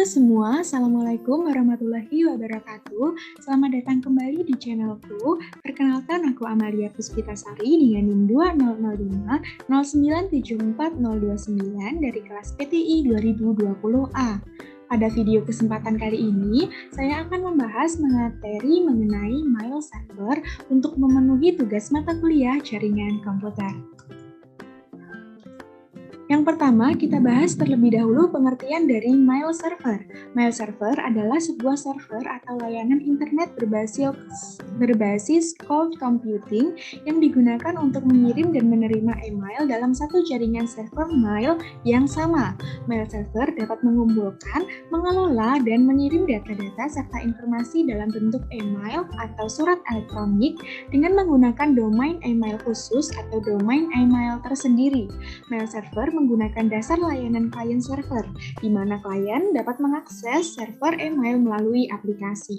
semua, Assalamualaikum warahmatullahi wabarakatuh. Selamat datang kembali di channelku. Perkenalkan, aku Amalia Puspitasari dengan NIM 2005-0974029 dari kelas PTI 2020A. Pada video kesempatan kali ini, saya akan membahas materi mengenai mail server untuk memenuhi tugas mata kuliah jaringan komputer. Yang pertama, kita bahas terlebih dahulu pengertian dari mail server. Mail server adalah sebuah server atau layanan internet berbasis cloud computing yang digunakan untuk mengirim dan menerima email dalam satu jaringan server mail yang sama. Mail server dapat mengumpulkan, mengelola, dan mengirim data-data serta informasi dalam bentuk email atau surat elektronik dengan menggunakan domain email khusus atau domain email tersendiri. Mail server menggunakan dasar layanan client server, di mana klien dapat mengakses server email melalui aplikasi.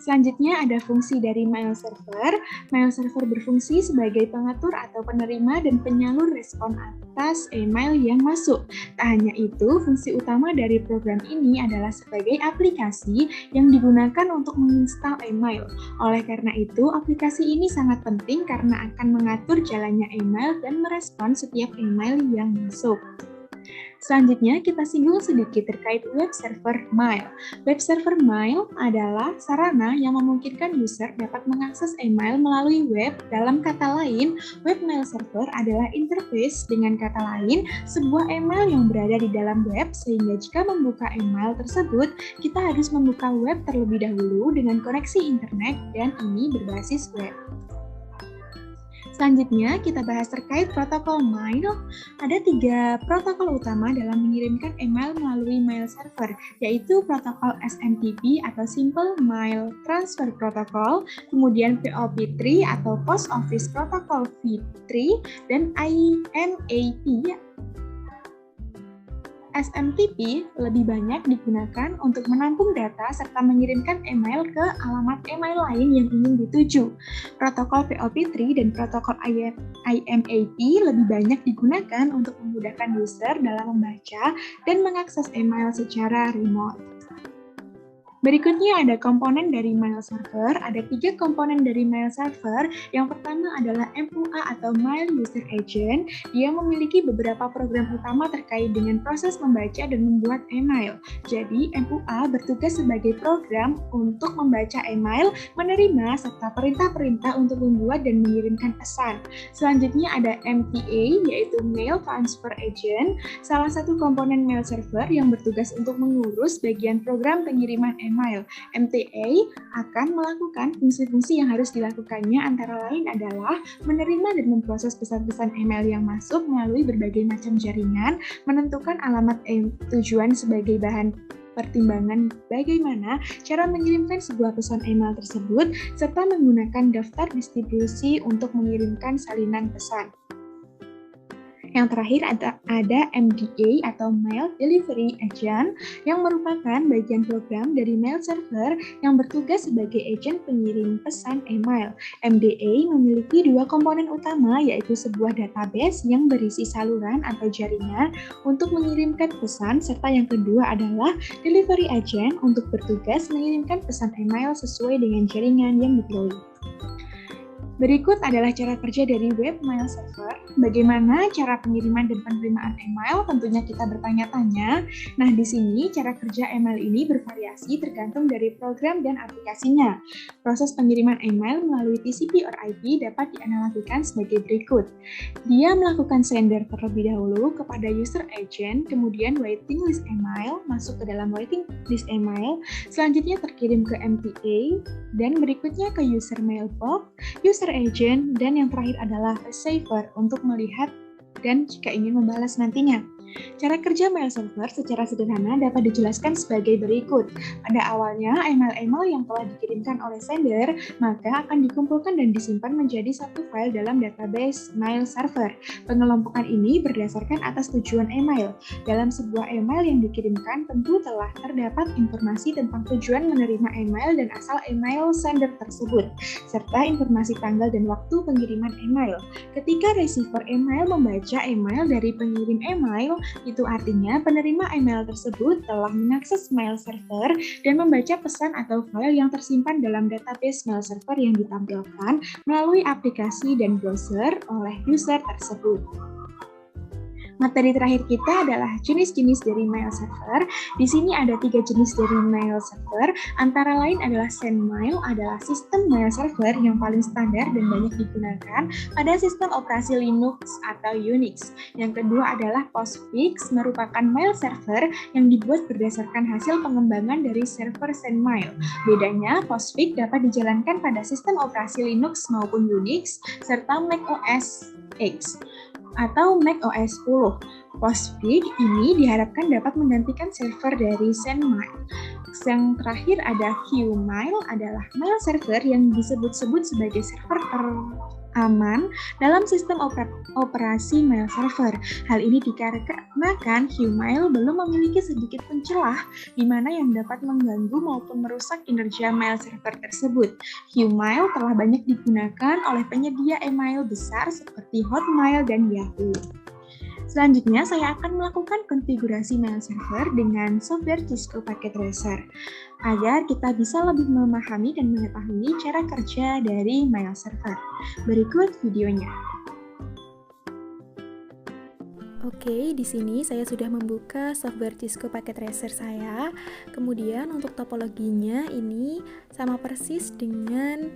Selanjutnya ada fungsi dari mail server. Mail server berfungsi sebagai pengatur atau penerima dan penyalur respon atas email yang masuk. Tak hanya itu, fungsi utama dari program ini adalah sebagai aplikasi yang digunakan untuk menginstal email. Oleh karena itu, aplikasi ini sangat penting karena akan mengatur jalannya email dan merespon setiap email yang masuk. Selanjutnya, kita singgung sedikit terkait web server mail. Web server mail adalah sarana yang memungkinkan user dapat mengakses email melalui web. Dalam kata lain, web mail server adalah interface, dengan kata lain, sebuah email yang berada di dalam web, sehingga jika membuka email tersebut, kita harus membuka web terlebih dahulu dengan koneksi internet, dan ini berbasis web. Selanjutnya, kita bahas terkait protokol mail. Ada 3 protokol utama dalam mengirimkan email melalui mail server, yaitu protokol SMTP atau Simple Mail Transfer Protocol, kemudian POP3 atau Post Office Protocol v3, dan IMAP. SMTP lebih banyak digunakan untuk menampung data serta mengirimkan email ke alamat email lain yang ingin dituju. Protokol POP3 dan protokol IMAP lebih banyak digunakan untuk memudahkan user dalam membaca dan mengakses email secara remote. Berikutnya ada komponen dari mail server. Ada 3 komponen dari mail server. Yang pertama adalah MUA atau Mail User Agent. Dia memiliki beberapa program utama terkait dengan proses membaca dan membuat email. Jadi, MUA bertugas sebagai program untuk membaca email, menerima, serta perintah-perintah untuk membuat dan mengirimkan pesan. Selanjutnya ada MTA, yaitu Mail Transfer Agent, salah satu komponen mail server yang bertugas untuk mengurus bagian program pengiriman email. MTA akan melakukan fungsi-fungsi yang harus dilakukannya, antara lain adalah menerima dan memproses pesan-pesan email yang masuk melalui berbagai macam jaringan, menentukan alamat tujuan sebagai bahan pertimbangan bagaimana cara mengirimkan sebuah pesan email tersebut, serta menggunakan daftar distribusi untuk mengirimkan salinan pesan. Yang terakhir ada MDA atau Mail Delivery Agent yang merupakan bagian program dari mail server yang bertugas sebagai agen pengirim pesan email. MDA memiliki 2 komponen utama, yaitu sebuah database yang berisi saluran atau jaringan untuk mengirimkan pesan, serta yang kedua adalah Delivery Agent untuk bertugas mengirimkan pesan email sesuai dengan jaringan yang dipilih. Berikut adalah cara kerja dari web mail server. Bagaimana cara pengiriman dan penerimaan email? Tentunya kita bertanya-tanya. Nah, di sini cara kerja email ini bervariasi tergantung dari program dan aplikasinya. Proses pengiriman email melalui TCP or IP dapat dianalogikan sebagai berikut. Dia melakukan sender terlebih dahulu kepada user agent, kemudian waiting list email, masuk ke dalam waiting list email, selanjutnya terkirim ke MTA, dan berikutnya ke user mailbox, user agent, dan yang terakhir adalah receiver untuk melihat dan jika ingin membalas nantinya. Cara kerja mail server secara sederhana dapat dijelaskan sebagai berikut. Pada awalnya, email-email yang telah dikirimkan oleh sender, maka akan dikumpulkan dan disimpan menjadi satu file dalam database mail server. Pengelompokan ini berdasarkan atas tujuan email. Dalam sebuah email yang dikirimkan, tentu telah terdapat informasi tentang tujuan menerima email dan asal email sender tersebut, serta informasi tanggal dan waktu pengiriman email. Ketika receiver email membaca email dari pengirim email, Itu artinya penerima email tersebut telah mengakses mail server dan membaca pesan atau file yang tersimpan dalam database mail server yang ditampilkan melalui aplikasi dan browser oleh user tersebut. Materi terakhir kita adalah jenis-jenis dari mail server. Di sini ada 3 jenis dari mail server, antara lain adalah SendMail, adalah sistem mail server yang paling standar dan banyak digunakan pada sistem operasi Linux atau Unix. Yang kedua adalah Postfix, merupakan mail server yang dibuat berdasarkan hasil pengembangan dari server SendMail. Bedanya, Postfix dapat dijalankan pada sistem operasi Linux maupun Unix, serta Mac OS X atau Mac OS 10. Postfix ini diharapkan dapat menggantikan server dari SendMail. Yang terakhir ada Qmail, adalah mail server yang disebut-sebut sebagai server teraman dalam sistem operasi mail server. Hal ini dikarenakan Qmail belum memiliki sedikit pencelah di mana yang dapat mengganggu maupun merusak kinerja mail server tersebut. Qmail telah banyak digunakan oleh penyedia email besar seperti Hotmail dan Yahoo. Selanjutnya, saya akan melakukan konfigurasi mail server dengan software Cisco Packet Tracer agar kita bisa lebih memahami dan mengetahui cara kerja dari mail server. Berikut videonya. Oke, di sini saya sudah membuka software Cisco Packet Tracer saya. Kemudian untuk topologinya ini sama persis dengan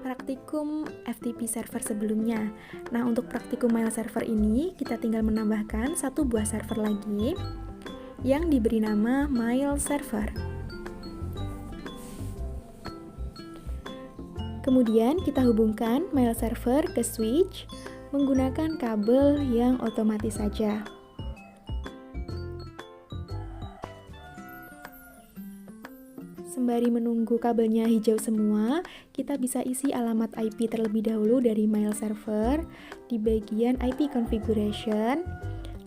praktikum FTP server sebelumnya. Nah, untuk praktikum mail server ini kita tinggal menambahkan satu buah server lagi yang diberi nama mail server. Kemudian kita hubungkan mail server ke switch menggunakan kabel yang otomatis saja. Sembari menunggu kabelnya hijau semua, kita bisa isi alamat IP terlebih dahulu dari mail server di bagian IP configuration.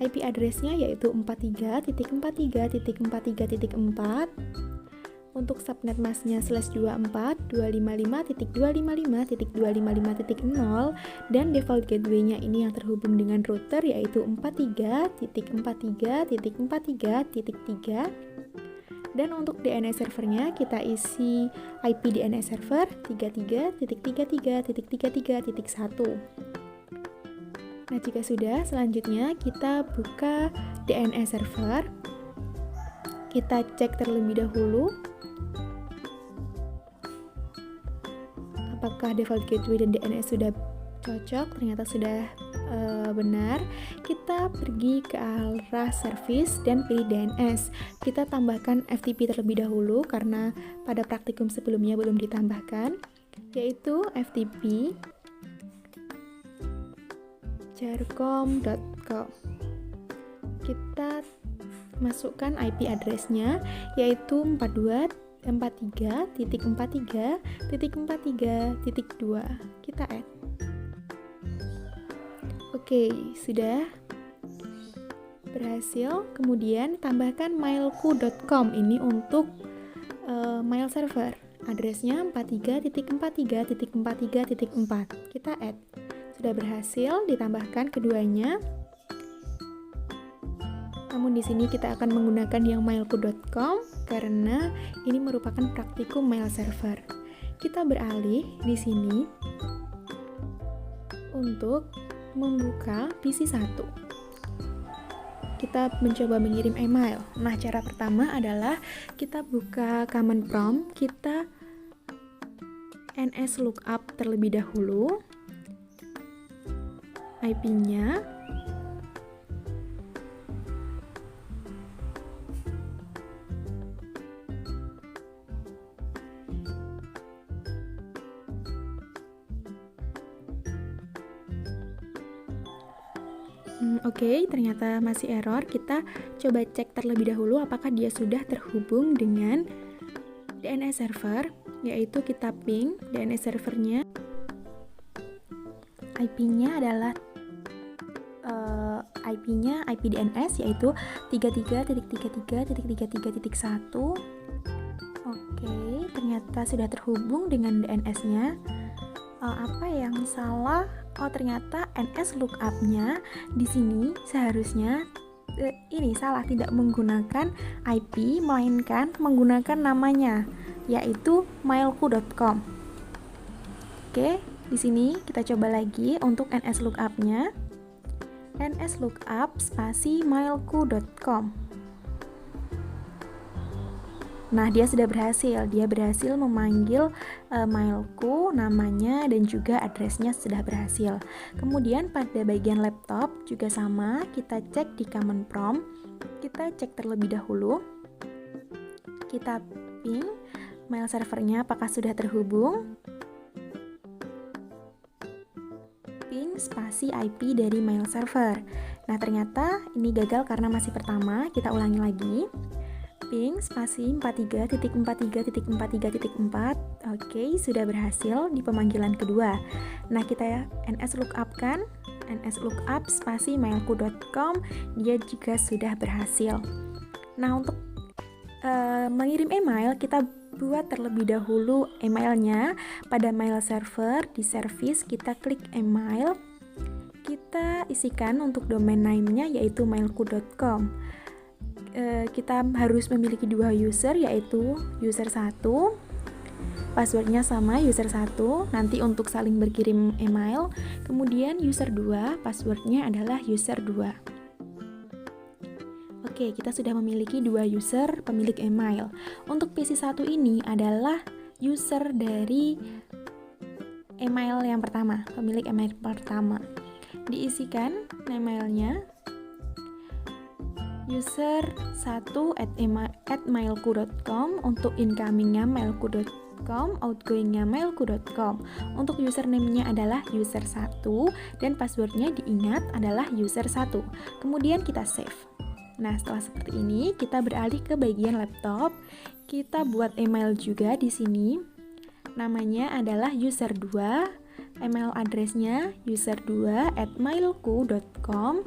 IP address-nya yaitu 43.43.43.4. Untuk subnet masknya /24 255.255.255.0 dan default gateway-nya ini yang terhubung dengan router yaitu 43.43.43.3. Dan untuk DNS servernya kita isi IP DNS server 33.33.33.1. Nah, jika sudah, selanjutnya kita buka DNS server. Kita cek terlebih dahulu apakah default gateway dan DNS sudah cocok. Ternyata sudah benar. Kita pergi ke arah service dan pilih DNS. Kita tambahkan FTP terlebih dahulu karena pada praktikum sebelumnya belum ditambahkan, yaitu FTP jarcom.com. Kita masukkan IP address-nya yaitu 43.43.43.2. Kita add. Oke, sudah berhasil. Kemudian tambahkan mailku.com ini untuk mail server. Addressnya 43.43.43.4. Kita add. Sudah berhasil ditambahkan keduanya. Namun di sini kita akan menggunakan yang mailku.com karena ini merupakan praktikum mail server. Kita beralih di sini untuk membuka PC 1. Kita mencoba mengirim email. Nah, cara pertama adalah kita buka command prompt, kita ns lookup terlebih dahulu IP-nya. Oke, ternyata masih error. Kita coba cek terlebih dahulu apakah dia sudah terhubung dengan DNS server, yaitu kita ping DNS servernya. IP-nya adalah IP-nya IP DNS yaitu 33.33.33.1. Oke, ternyata sudah terhubung dengan DNS-nya. Apa yang salah? Oh, ternyata NS lookup-nya di sini seharusnya ini salah, tidak menggunakan IP melainkan menggunakan namanya, yaitu mailku.com. Oke, di sini kita coba lagi untuk NS lookup-nya. NS lookup spasi mailku.com. Nah, dia sudah berhasil. Dia berhasil memanggil mailku, namanya, dan juga addressnya sudah berhasil. Kemudian pada bagian laptop juga sama, kita cek di command prompt. Kita cek terlebih dahulu. Kita ping mail servernya apakah sudah terhubung. Ping spasi IP dari mail server. Nah, ternyata ini gagal karena masih pertama. Kita ulangi lagi. Ping spasi 43.43.43.4. Oke, sudah berhasil di pemanggilan kedua. Nah, kita NS lookup kan, NS lookup spasi mailku.com, dia juga sudah berhasil. Nah, untuk mengirim email, kita buat terlebih dahulu emailnya pada mail server. Di service kita klik email, kita isikan untuk domain name-nya yaitu mailku.com. Kita harus memiliki dua user, yaitu user 1, passwordnya sama user 1, nanti untuk saling berkirim email. Kemudian user 2, passwordnya adalah user 2. Oke, kita sudah memiliki dua user pemilik email. Untuk PC 1 ini adalah user dari email yang pertama, pemilik email pertama. Diisikan emailnya user 1@mailku.com, untuk incomingnya mailku.com, outgoingnya mailku.com. Untuk username-nya adalah user 1 dan passwordnya diingat adalah user 1. Kemudian kita save. Nah, setelah seperti ini, kita beralih ke bagian laptop. Kita buat email juga di sini. Namanya adalah user 2, email address-nya user2@mailku.com.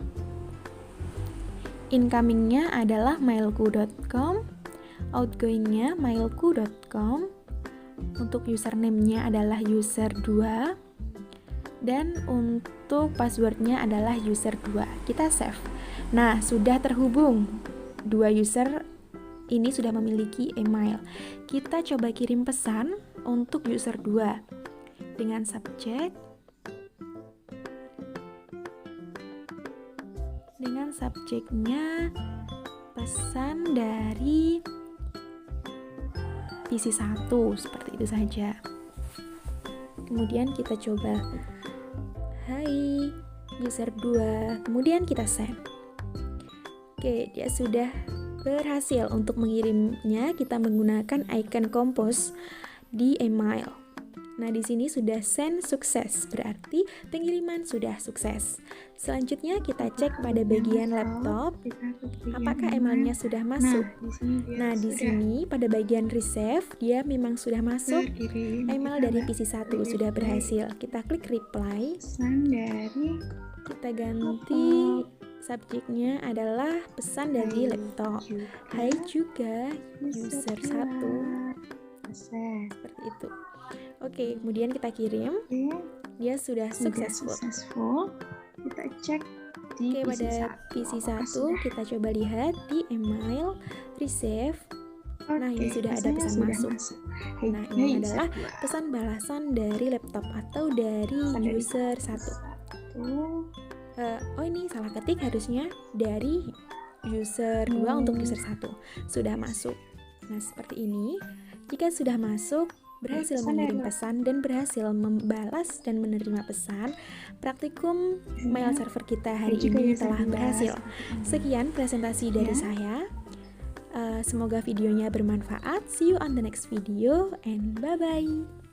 Incomingnya adalah mailku.com, outgoingnya mailku.com, untuk username-nya adalah user2, dan untuk passwordnya adalah user2. Kita save. Nah, sudah terhubung. Dua user ini sudah memiliki email. Kita coba kirim pesan untuk user 2 dengan subjeknya pesan dari PC 1, seperti itu saja. Kemudian kita coba hai user 2, kemudian kita send. Oke, dia sudah berhasil. Untuk mengirimnya kita menggunakan icon compose di email. Nah, di sini sudah send sukses, berarti pengiriman sudah sukses. Selanjutnya kita cek pada bagian laptop, apakah emailnya sudah masuk. Nah, di sini pada bagian receive, dia memang sudah masuk. Email dari PC 1 sudah berhasil. Kita klik reply. Kita ganti subjeknya adalah pesan dari laptop. Hai juga user 1. Seperti itu. Oke, kemudian kita kirim. Dia sudah successful. Kita cek di pada PC 1, kita coba lihat di email receive. Nah, ini sudah ada pesan masuk. Nah, ini adalah pesan balasan dari laptop atau dari user 1. Ini salah ketik, harusnya dari user 2 untuk user 1. Sudah masuk. Nah, seperti ini. Jika sudah masuk, berhasil mengirim pesan dan berhasil membalas dan menerima pesan, praktikum mail server kita hari ini telah berhasil. Sekian presentasi dari saya. Semoga videonya bermanfaat. See you on the next video and bye-bye.